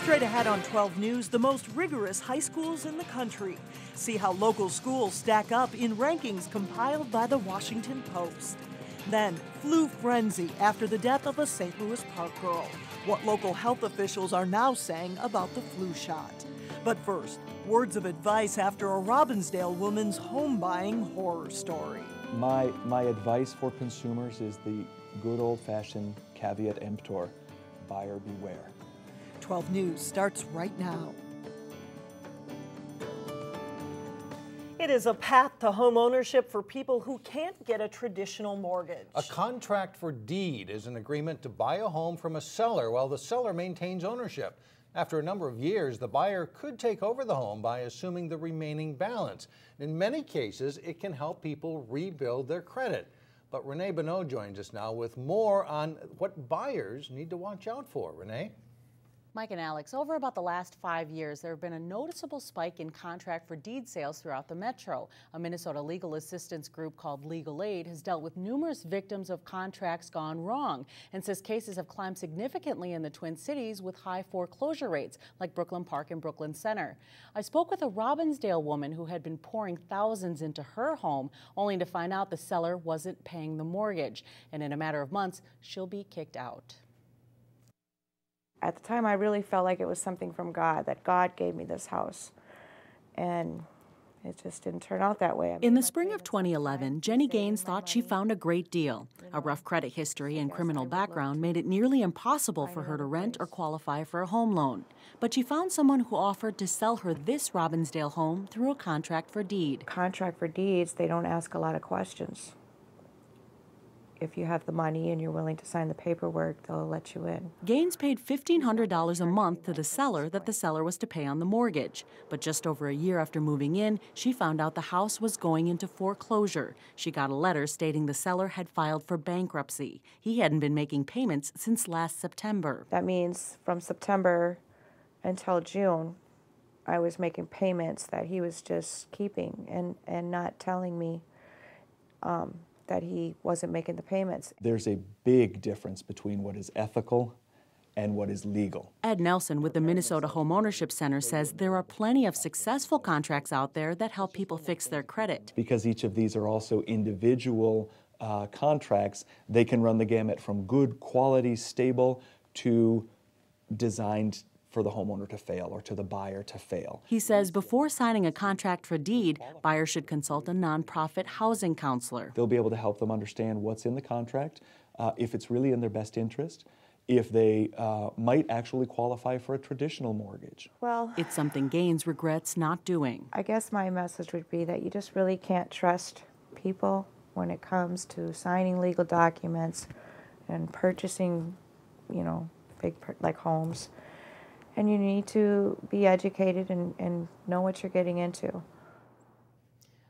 Straight ahead on 12 News, the most rigorous high schools in the country. See how local schools stack up in rankings compiled by the Washington Post. Then, flu frenzy after the death of a St. Louis Park girl. What local health officials are now saying about the flu shot. But first, words of advice after a Robbinsdale woman's home buying horror story. My advice for consumers is the good old-fashioned caveat emptor, buyer beware. 12 News starts right now. It is a path to home ownership for people who can't get a traditional mortgage. A contract for deed is an agreement to buy a home from a seller while the seller maintains ownership. After a number of years, the buyer could take over the home by assuming the remaining balance. In many cases, it can help people rebuild their credit. But Renee Bonneau joins us now with more on what buyers need to watch out for. Renee? Mike and Alex, over about the last 5 years, there have been a noticeable spike in contract for deed sales throughout the metro. A Minnesota legal assistance group called Legal Aid has dealt with numerous victims of contracts gone wrong and says cases have climbed significantly in the Twin Cities with high foreclosure rates, like Brooklyn Park and Brooklyn Center. I spoke with a Robbinsdale woman who had been pouring thousands into her home, only to find out the seller wasn't paying the mortgage. And in a matter of months, she'll be kicked out. At the time, I really felt like it was something from God, that God gave me this house. And it just didn't turn out that way. In the spring of 2011, Jenny Gaines thought she found a great deal. A rough credit history and criminal background made it nearly impossible for her to rent or qualify for a home loan. But she found someone who offered to sell her this Robbinsdale home through a contract for deed. Contract for deeds, they don't ask a lot of questions. If you have the money and you're willing to sign the paperwork, they'll let you in. Gaines paid $1,500 a month to the seller that the seller was to pay on the mortgage. But just over a year after moving in, she found out the house was going into foreclosure. She got a letter stating the seller had filed for bankruptcy. He hadn't been making payments since last September. That means from September until June, I was making payments that he was just keeping and not telling me that he wasn't making the payments. There's a big difference between what is ethical and what is legal. Ed Nelson with the Minnesota Home Ownership Center says there are plenty of successful contracts out there that help people fix their credit. Because each of these are also individual contracts, they can run the gamut from good quality, stable, to designed for the homeowner to fail or to the buyer to fail. He says before signing a contract for deed, buyers should consult a nonprofit housing counselor. They'll be able to help them understand what's in the contract, if it's really in their best interest, if they might actually qualify for a traditional mortgage. Well, it's something Gaines regrets not doing. I guess my message would be that you just really can't trust people when it comes to signing legal documents and purchasing, big like homes. And you need to be educated and know what you're getting into.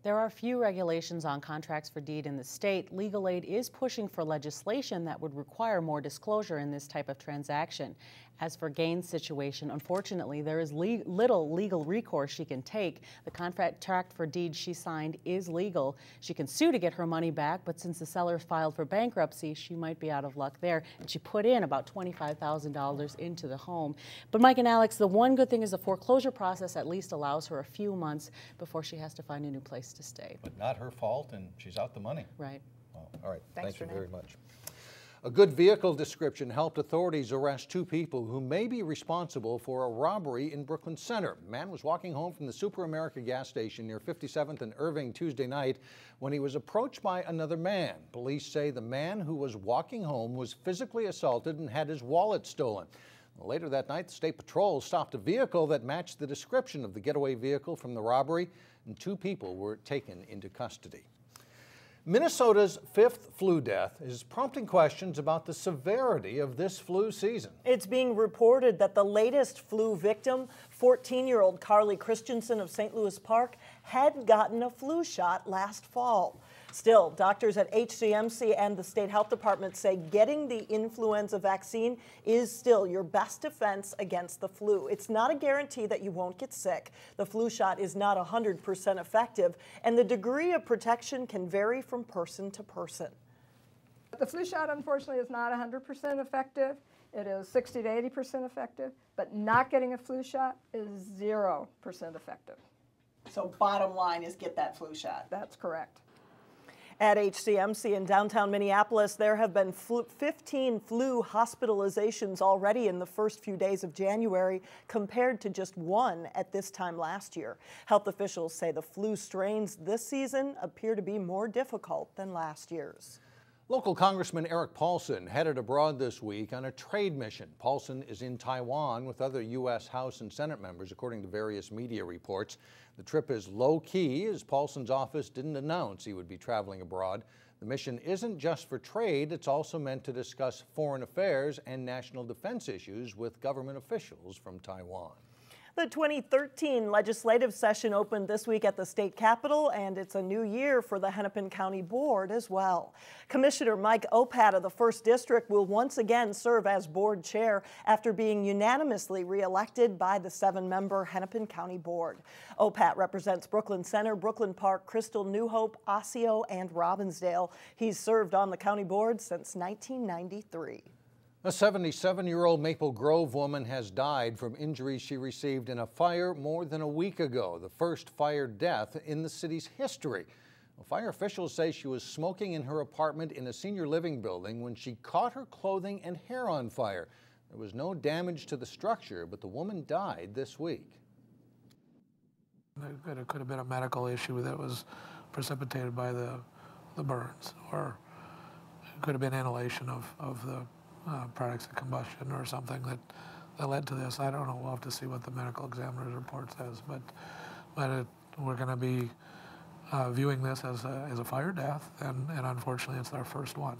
There are few regulations on contracts for deed in the state. Legal Aid is pushing for legislation that would require more disclosure in this type of transaction. As for Gaines' situation, unfortunately, there is little legal recourse she can take. The contract for deed she signed is legal. She can sue to get her money back, but since the seller filed for bankruptcy, she might be out of luck there. And she put in about $25,000 into the home. But Mike and Alex, the one good thing is the foreclosure process at least allows her a few months before she has to find a new place to stay. But not her fault, and she's out the money. Right. Well, all right. Thanks Thank you Renee. very much. A good vehicle description helped authorities arrest two people who may be responsible for a robbery in Brooklyn Center. A man was walking home from the Super America gas station near 57th and Irving Tuesday night when he was approached by another man. Police say the man who was walking home was physically assaulted and had his wallet stolen. Later that night, the State Patrol stopped a vehicle that matched the description of the getaway vehicle from the robbery, and two people were taken into custody. Minnesota's fifth flu death is prompting questions about the severity of this flu season. It's being reported that the latest flu victim, 14-year-old Carly Christensen of St. Louis Park, had gotten a flu shot last fall. Still, doctors at HCMC and the State Health Department say getting the influenza vaccine is still your best defense against the flu. It's not a guarantee that you won't get sick. The flu shot is not 100% effective, and the degree of protection can vary from person to person. The flu shot, unfortunately, is not 100% effective. it is 60 to 80% effective, but not getting a flu shot is 0% effective. So bottom line is get that flu shot. That's correct. At HCMC in downtown Minneapolis, there have been 15 flu hospitalizations already in the first few days of January, compared to just 1 at this time last year. Health officials say the flu strains this season appear to be more difficult than last year's. Local Congressman Eric Paulsen headed abroad this week on a trade mission. Paulsen is in Taiwan with other U.S. House and Senate members, according to various media reports. The trip is low-key, as Paulsen's office didn't announce he would be traveling abroad. The mission isn't just for trade, it's also meant to discuss foreign affairs and national defense issues with government officials from Taiwan. The 2013 legislative session opened this week at the state capitol, and it's a new year for the Hennepin County Board as well. Commissioner Mike Opat of the 1st District will once again serve as board chair after being unanimously reelected by the 7-member Hennepin County Board. Opat represents Brooklyn Center, Brooklyn Park, Crystal, New Hope, Osseo, and Robbinsdale. He's served on the county board since 1993. A 77-year-old Maple Grove woman has died from injuries she received in a fire more than a week ago, the first fire death in the city's history. Well, fire officials say she was smoking in her apartment in a senior living building when she caught her clothing and hair on fire. There was no damage to the structure, but the woman died this week. It could have been a medical issue that was precipitated by the burns, or it could have been inhalation of the products of combustion or something that led to this. I don't know. We'll have to see what the medical examiner's report says, but we're going to be viewing this as a fire death, and unfortunately it's our first one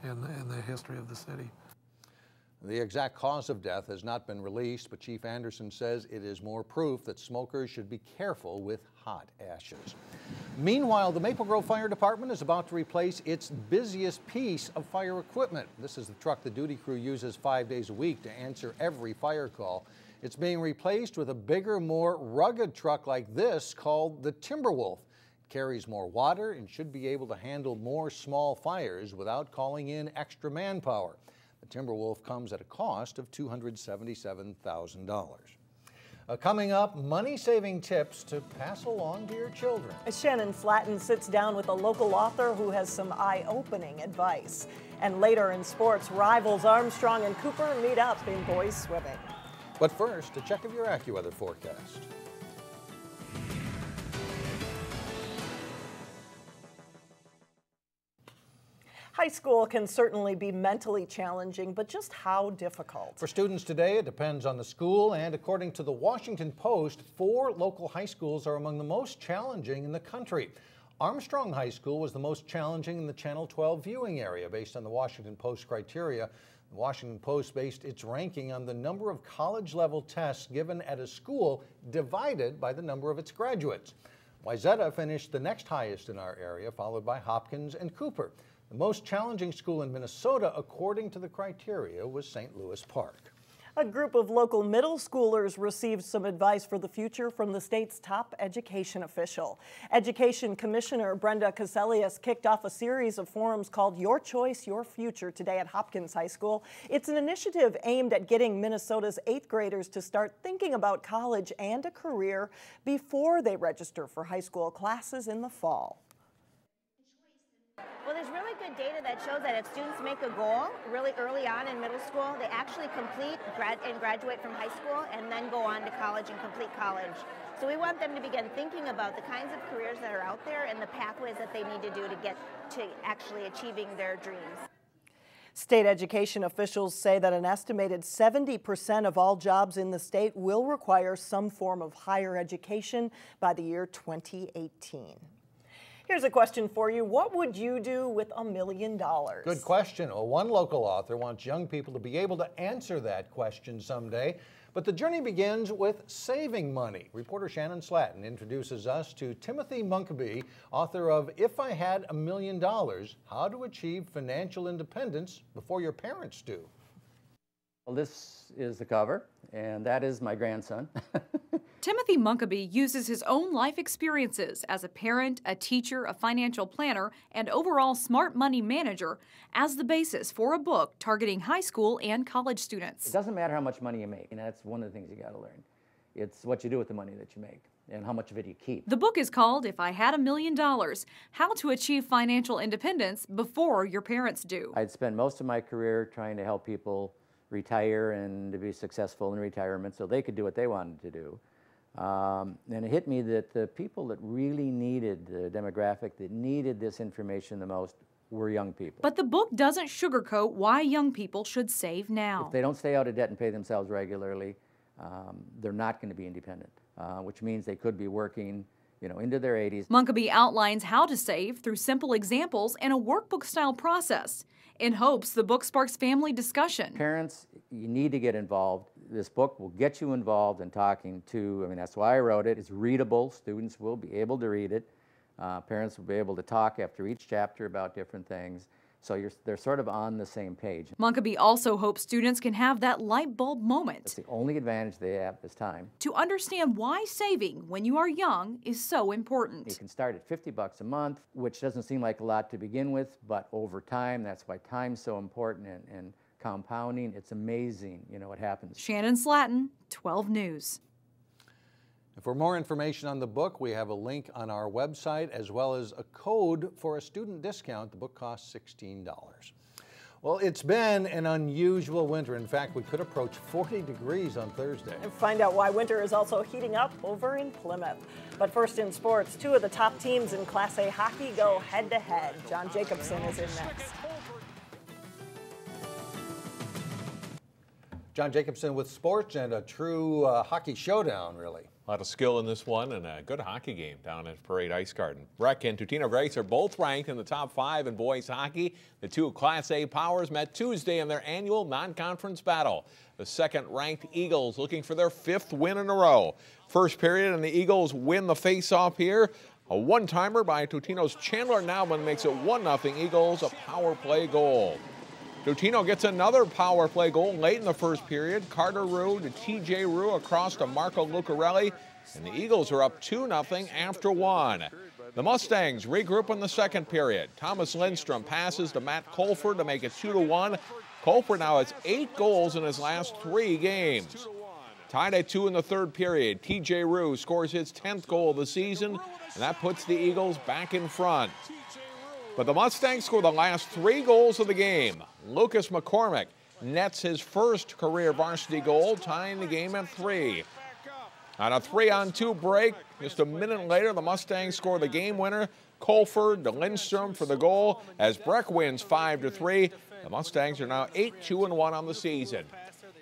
in the history of the city. The exact cause of death has not been released, but Chief Anderson says it is more proof that smokers should be careful with hot ashes. Meanwhile, the Maple Grove Fire Department is about to replace its busiest piece of fire equipment. This is the truck the duty crew uses 5 days a week to answer every fire call. It's being replaced with a bigger, more rugged truck like this called the Timberwolf. It carries more water and should be able to handle more small fires without calling in extra manpower. The Timberwolf comes at a cost of $277,000. Coming up, money-saving tips to pass along to your children. Shannon Slatton sits down with a local author who has some eye-opening advice. And later in sports, rivals Armstrong and Cooper meet up in boys swimming. But first, a check of your AccuWeather forecast. High school can certainly be mentally challenging, but just how difficult? For students today, it depends on the school, and according to the Washington Post, 4 local high schools are among the most challenging in the country. Armstrong High School was the most challenging in the Channel 12 viewing area based on the Washington Post criteria. The Washington Post based its ranking on the number of college-level tests given at a school divided by the number of its graduates. Wayzata finished the next highest in our area, followed by Hopkins and Cooper. The most challenging school in Minnesota, according to the criteria, was St. Louis Park. A group of local middle schoolers received some advice for the future from the state's top education official. Education Commissioner Brenda Caselius kicked off a series of forums called Your Choice, Your Future today at Hopkins High School. It's an initiative aimed at getting Minnesota's 8th graders to start thinking about college and a career before they register for high school classes in the fall. Well, there's really good data that shows that if students make a goal really early on in middle school, they actually complete and graduate from high school and then go on to college and complete college. So we want them to begin thinking about the kinds of careers that are out there and the pathways that they need to do to get to actually achieving their dreams. State education officials say that an estimated 70% of all jobs in the state will require some form of higher education by the year 2018. Here's a question for you. What would you do with $1 million? Good question. Well, one local author wants young people to be able to answer that question someday. But the journey begins with saving money. Reporter Shannon Slatton introduces us to Timothy Munkeby, author of If I Had $1 Million, How to Achieve Financial Independence Before Your Parents Do. Well, this is the cover, and that is my grandson. Timothy Munkeby uses his own life experiences as a parent, a teacher, a financial planner, and overall smart money manager as the basis for a book targeting high school and college students. It doesn't matter how much money you make, and that's one of the things you got to learn. It's what you do with the money that you make and how much of it you keep. The book is called If I Had $1 Million, How to Achieve Financial Independence Before Your Parents Do. I'd spent most of my career trying to help people retire and to be successful in retirement so they could do what they wanted to do. And it hit me that the people that really needed, the demographic that needed this information the most were young people. But the book doesn't sugarcoat why young people should save now. If they don't stay out of debt and pay themselves regularly, they're not going to be independent, which means they could be working, into their 80s. Munkeby outlines how to save through simple examples and a workbook-style process. In hopes the book sparks family discussion. Parents, you need to get involved. This book will get you involved in talking to, that's why I wrote it. It's readable. Students will be able to read it. Parents will be able to talk after each chapter about different things. So they're sort of on the same page. Munkeby also hopes students can have that light bulb moment. It's the only advantage they have this time. To understand why saving when you are young is so important. You can start at $50 a month, which doesn't seem like a lot to begin with, but over time, that's why time's so important and compounding. It's amazing, what happens. Shannon Slatton, 12 News. For more information on the book, we have a link on our website as well as a code for a student discount. The book costs $16. Well, it's been an unusual winter. In fact, we could approach 40 degrees on Thursday. And find out why winter is also heating up over in Plymouth. But first in sports, two of the top teams in Class A hockey go head-to-head. John Jacobson is in next. John Jacobson with sports and a true hockey showdown, really. A lot of skill in this one and a good hockey game down at Parade Ice Garden. Breck and Totino-Grace are both ranked in the top 5 in boys hockey. The two Class A powers met Tuesday in their annual non-conference battle. The second-ranked Eagles looking for their 5th win in a row. First period and the Eagles win the face-off here. A one-timer by Totino's Chandler Nauman makes it 1-0 Eagles, a power play goal. Totino gets another power play goal late in the first period. Carter Rue to TJ Rue across to Marco Lucarelli, and the Eagles are up 2-0 after 1. The Mustangs regroup in the second period. Thomas Lindstrom passes to Matt Colford to make it 2-1. Colford now has 8 goals in his last 3 games. Tied at 2 in the third period, TJ Rue scores his 10th goal of the season, and that puts the Eagles back in front. But the Mustangs score the last 3 goals of the game. Lucas McCormick nets his first career varsity goal, tying the game at 3. On a 3-on-2 break, just a minute later, the Mustangs score the game winner. Colford to Lindstrom for the goal as Breck wins 5-3. The Mustangs are now 8-2-1 on the season.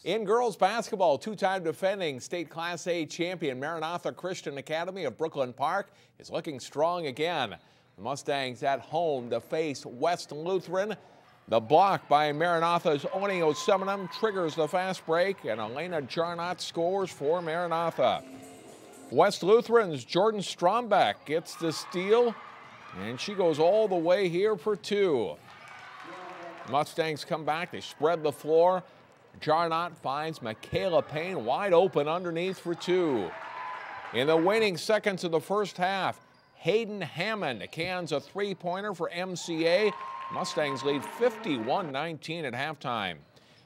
In girls basketball, 2-time defending state Class A champion Maranatha Christian Academy of Brooklyn Park is looking strong again. The Mustangs at home to face West Lutheran. The block by Maranatha's Osseo triggers the fast break, and Elena Jarnot scores for Maranatha. West Lutheran's Jordan Strombeck gets the steal, and she goes all the way here for 2. The Mustangs come back, they spread the floor. Jarnot finds Michaela Payne wide open underneath for 2. In the waning seconds of the first half, Hayden Hammond cans a 3-pointer for MCA. Mustangs lead 51-19 at halftime.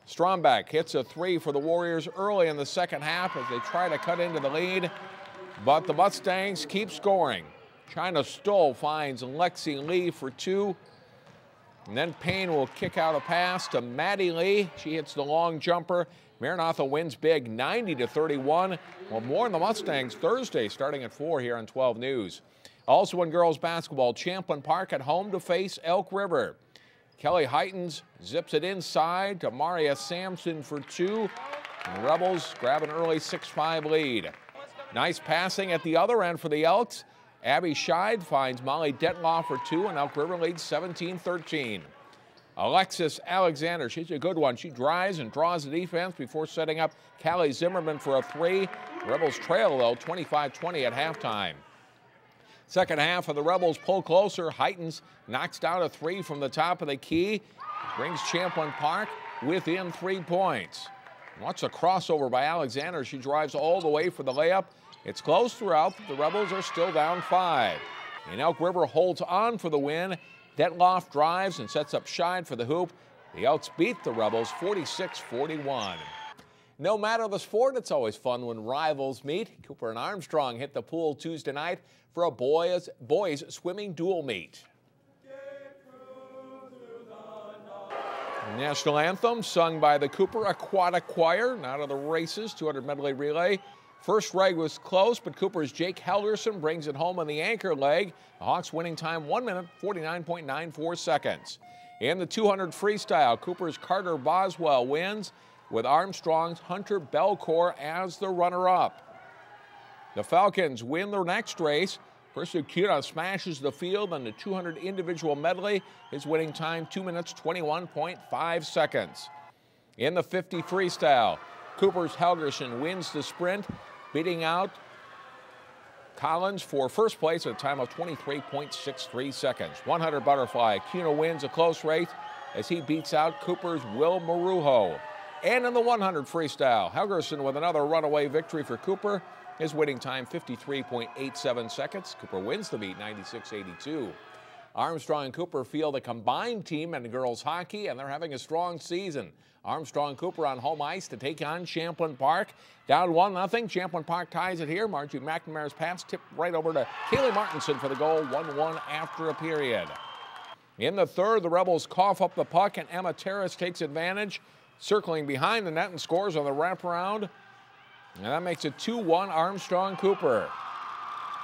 Strombeck hits a 3 for the Warriors early in the second half as they try to cut into the lead, but the Mustangs keep scoring. China Stoll finds Lexi Lee for 2, and then Payne will kick out a pass to Maddie Lee. She hits the long jumper. Maranatha wins big 90-31. Well, more on the Mustangs Thursday starting at 4 here on 12 News. Also in girls basketball, Champlin Park at home to face Elk River. Kelly Heitens zips it inside to Maria Sampson for 2. And the Rebels grab an early 6-5 lead. Nice passing at the other end for the Elks. Abby Scheid finds Molly Detloff for 2, and Elk River leads 17-13. Alexis Alexander, she's a good one. She drives and draws the defense before setting up Callie Zimmerman for a 3. Rebels trail, though, 25-20 at halftime. Second half of the Rebels pull closer. Heitens knocks down a 3 from the top of the key. Brings Champlin Park within 3 points. Watch the crossover by Alexander. She drives all the way for the layup. It's close throughout. The Rebels are still down 5. And Elk River holds on for the win. Detloff drives and sets up Scheid for the hoop. The Elks beat the Rebels 46-41. No matter the sport, it's always fun when rivals meet. Cooper and Armstrong hit the pool Tuesday night for a boys swimming dual meet. National anthem sung by the Cooper Aquatic Choir. Now to the races, 200 medley relay. First leg was close, but Cooper's Jake Helgerson brings it home on the anchor leg. The Hawks winning time 1 minute, 49.94 seconds. In the 200 freestyle, Cooper's Carter Boswell wins with Armstrong's Hunter Belcourt as the runner-up. The Falcons win their next race. Persicuna smashes the field on the 200 individual medley. His winning time 2 minutes, 21.5 seconds. In the 50 freestyle, Cooper's Helgerson wins the sprint, beating out Collins for first place at a time of 23.63 seconds. 100 butterfly, Cuna wins a close race as he beats out Cooper's Will Marujo. And in the 100 freestyle, Helgerson with another runaway victory for Cooper. His winning time 53.87 seconds. Cooper wins the meet 96-82. Armstrong and Cooper field a combined team in girls hockey, and they're having a strong season. Armstrong-Cooper on home ice to take on Champlin Park. Down 1-0. Champlin Park ties it here. Margie McNamara's pass tipped right over to Kaylee Martinson for the goal, 1-1 after a period. In the third, the Rebels cough up the puck, and Emma Terrace takes advantage, circling behind the net and scores on the wraparound. And that makes it 2-1 Armstrong-Cooper.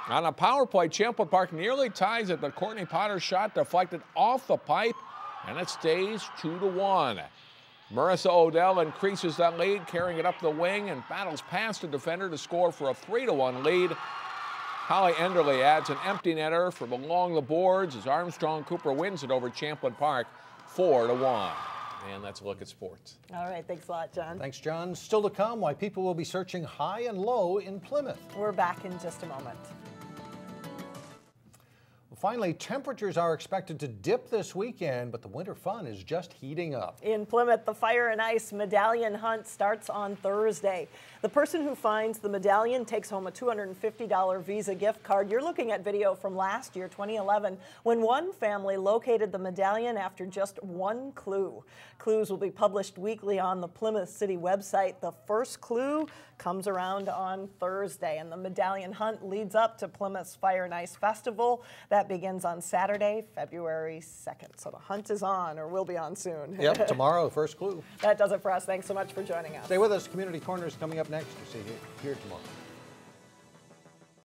On a power play, Champlin Park nearly ties it, but Courtney Potter's shot deflected off the pipe, and it stays 2-1. Marissa Odell increases that lead, carrying it up the wing and battles past the defender to score for a 3-1 lead. Holly Enderle adds an empty netter from along the boards as Armstrong-Cooper wins it over Champlin Park 4-1. And that's a look at sports. All right, thanks a lot, John. Thanks, John. Still to come, why people will be searching high and low in Plymouth. We're back in just a moment. Finally, temperatures are expected to dip this weekend, but the winter fun is just heating up. In Plymouth, the Fire and Ice Medallion Hunt starts on Thursday. The person who finds the medallion takes home a $250 Visa gift card. You're looking at video from last year, 2011, when one family located the medallion after just one clue. Clues will be published weekly on the Plymouth City website. The first clue comes around on Thursday, and the medallion hunt leads up to Plymouth's Fire and Ice Festival. That begins on Saturday, February 2nd. So the hunt is on, or will be on soon. Yep, tomorrow, the first clue. That does it for us. Thanks so much for joining us. Stay with us. Community Corner is coming up next. We'll see you here tomorrow.